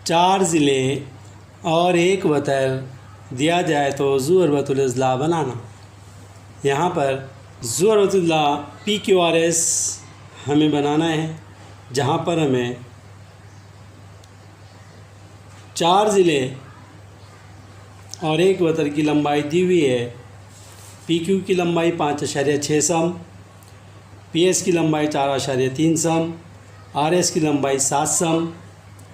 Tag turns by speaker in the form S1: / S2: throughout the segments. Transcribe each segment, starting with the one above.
S1: 4 ज़िले और 1 वतर दिया जाए तो ज़ुर्बतुल इज़्ला बनाना। यहाँ पर ज़ुर्बतुल इज़्ला PQRS हमें बनाना है, जहाँ पर हमें 4 ज़िले और 1 वतर की लंबाई दी हुई है। PQ की लंबाई 5.6 सम, PS की लंबाई 4.3 सम, RS की लंबाई 7 सम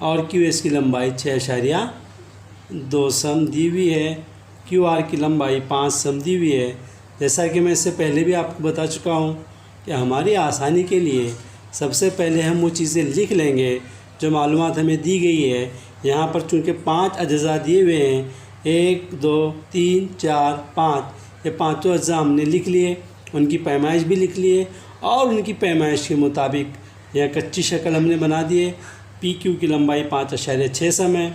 S1: और QS की लंबाई 6.2 सम दी हुई है। QR की लंबाई 5 सम दी हुई है। जैसा कि मैं इससे पहले भी आपको बता चुका हूँ कि हमारी आसानी के लिए सबसे पहले हम वो चीज़ें लिख लेंगे जो मालूमात हमें दी गई है। यहाँ पर चूँकि 5 अज्जा दिए हुए हैं, 1 2 3 4 5, ये पाँचों अज्जा हमने लिख लिए, उनकी पैमाइश भी लिख लिए और उनकी पैमाइश के मुताबिक यह कच्ची शक्ल हमने बना दिए। PQ की लंबाई 5.6 सम है,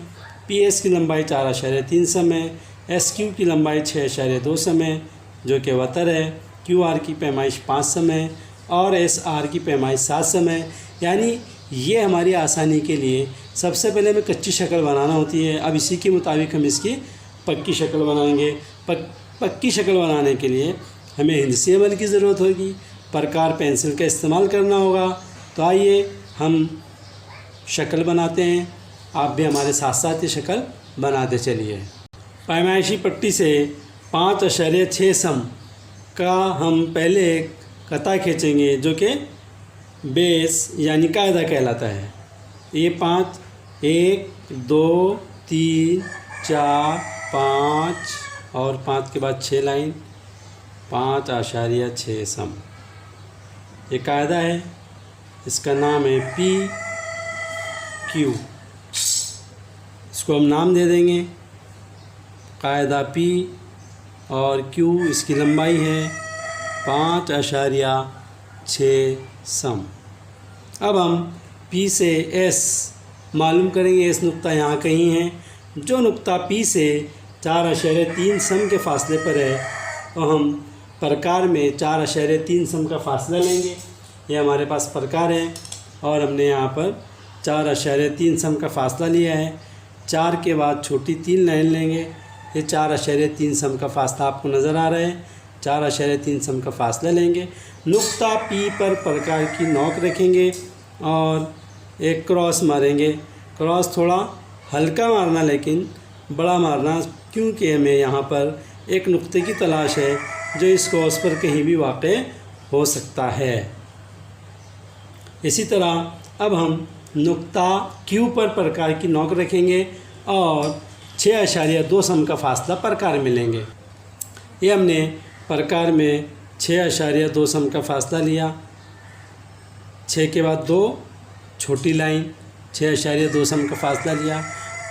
S1: PS की लंबाई 4.3 सम है, SQ की लंबाई 6.2 सम है जो कि वतर है, QR की पैमाइश 5 सम है और SR की पैमाइश 7 सम है। यानी ये हमारी आसानी के लिए सबसे पहले हमें कच्ची शक्ल बनाना होती है। अब इसी के मुताबिक हम इसकी पक्की शक्ल बनाएंगे। पक्की शक्ल बनाने के लिए हमें हिंदसी अमल की ज़रूरत होगी, प्रकार पेंसिल का इस्तेमाल करना होगा। तो आइए हम शक्ल बनाते हैं, आप भी हमारे साथ साथ ये शक्ल बनाते चलिए। पैमाइशी पट्टी से 5.6 सम का हम पहले एक कता खींचेंगे जो कि बेस यानी कायदा कहलाता है। ये 5 1 2 3 4 5 और 5 के बाद 6 लाइन, 5.6 सम ये कायदा है। इसका नाम है PQ। इसको हम नाम दे देंगे कायदा P और Q इसकी लंबाई है 5.6 सम। अब हम P से S मालूम करेंगे। S नुक्ता यहाँ कहीं है। जो नुक्ता P से 4.3 सम के फासले पर है तो हम प्रकार में 4.3 सम का फासला लेंगे। ये हमारे पास प्रकार है और हमने यहाँ पर 4.3 सम का फासला लिया है। 4 के बाद छोटी 3 लाइन लेंगे। ये 4.3 सम का फासला आपको नज़र आ रहा है। 4.3 सम का फासला लेंगे। नुक्ता P पर प्रकार की नोक रखेंगे और एक क्रॉस मारेंगे। क्रॉस थोड़ा हल्का मारना लेकिन बड़ा मारना, क्योंकि हमें यहाँ पर एक नुक्ते की तलाश है जो इस क्रॉस पर कहीं भी वाक़ हो सकता है। इसी तरह अब हम नुक्ता Q पर प्रकार की नोक रखेंगे और 6.2 सम का फासला प्रकार में लेंगे। ये हमने प्रकार में 6.2 सम का फासला लिया। 6 के बाद 2 छोटी लाइन, 6.2 सम का फासला लिया।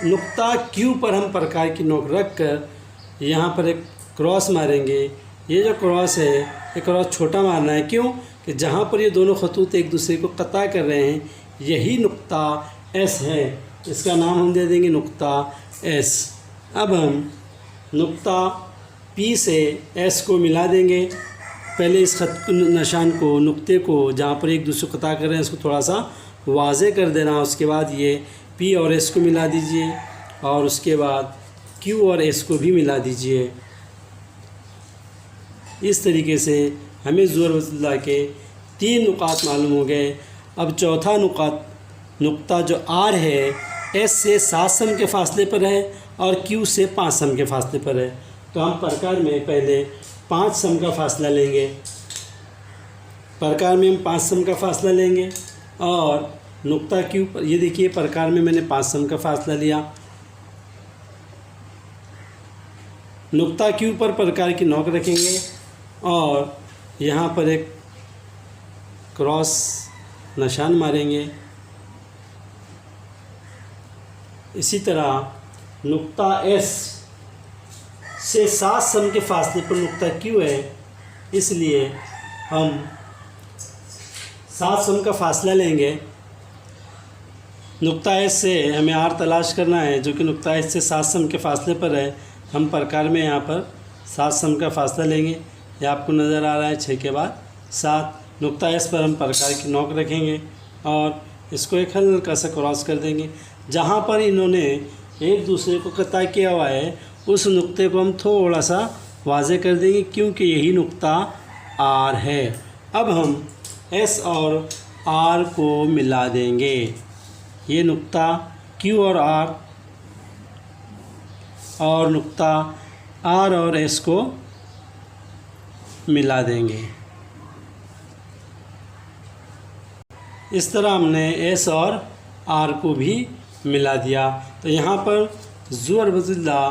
S1: नुक्ता Q पर हम प्रकार की नोक रख कर यहाँ पर एक क्रॉस मारेंगे। ये जो क्रॉस है ये क्रॉस छोटा मारना है। क्यों कि जहाँ पर ये दोनों खतूत एक दूसरे को कता कर रहे हैं यही नुक्ता S है। इसका नाम हम दे देंगे नुक्ता S। अब हम नुक्ता P से S को मिला देंगे। पहले इस खत निशान को, नुक्ते को जहाँ पर एक दूसरे को कता कर रहे हैं, इसको थोड़ा सा वाज़े कर देना। उसके बाद ये P और S को मिला दीजिए और उसके बाद Q और S को भी मिला दीजिए। इस तरीके से हमें ज़ुर्बतुल इज़्ला के 3 नुकात मालूम हो गए। अब चौथा नुक्ता जो R है S से 7 सम के फासले पर है और Q से 5 सम के फासले पर है। तो हम प्रकार में पहले 5 सम का फासला लेंगे। प्रकार में हम 5 सम का फासला लेंगे और नुक्ता Q पर, ये देखिए प्रकार में मैंने 5 सम का फासला लिया। नुक्ता Q पर प्रकार की नोक रखेंगे और यहाँ पर एक क्रॉस निशान मारेंगे। इसी तरह नुक्ता S से 7 सम के फासले पर नुक्ता Q है, इसलिए हम 7 सम का फासला लेंगे। नुक्ता S से हमें R तलाश करना है जो कि नुक्ता S से 7 सम के फासले पर है। हम प्रकार में यहाँ पर 7 सम का फासला लेंगे। ये आपको नज़र आ रहा है 6 के बाद 7। नुक्ता S पर हम प्रकार की नोक रखेंगे और इसको एक हल्का सा क्रॉस कर देंगे जहाँ पर इन्होंने एक दूसरे को कता किया हुआ है उस नुक्ते को हम थोड़ा सा वाज़े कर देंगे, क्योंकि यही नुक्ता आर है। अब हम एस और आर को मिला देंगे। ये नुक्ता क्यू और आर, और नुक्ता आर और एस को मिला देंगे। इस तरह हमने एस और आर को भी मिला दिया। तो यहाँ पर ज़ुअरबजुल्ला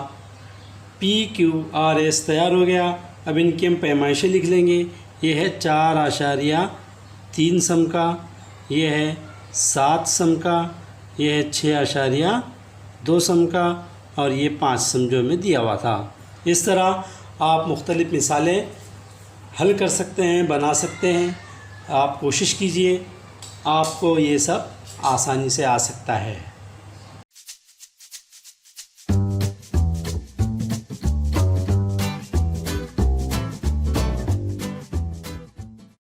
S1: पी क्यू आर एस तैयार हो गया। अब इनकी हम पैमाइशें लिख लेंगे। ये है 4.3 सम का, ये है 7 सम का, ये है 6.2 सम का, और ये 5 सम जो हमें दिया हुआ था। इस तरह आप मुख्तलिफ़ मिसालें हल कर सकते हैं, बना सकते हैं। आप कोशिश कीजिए, आपको ये सब आसानी से आ सकता है।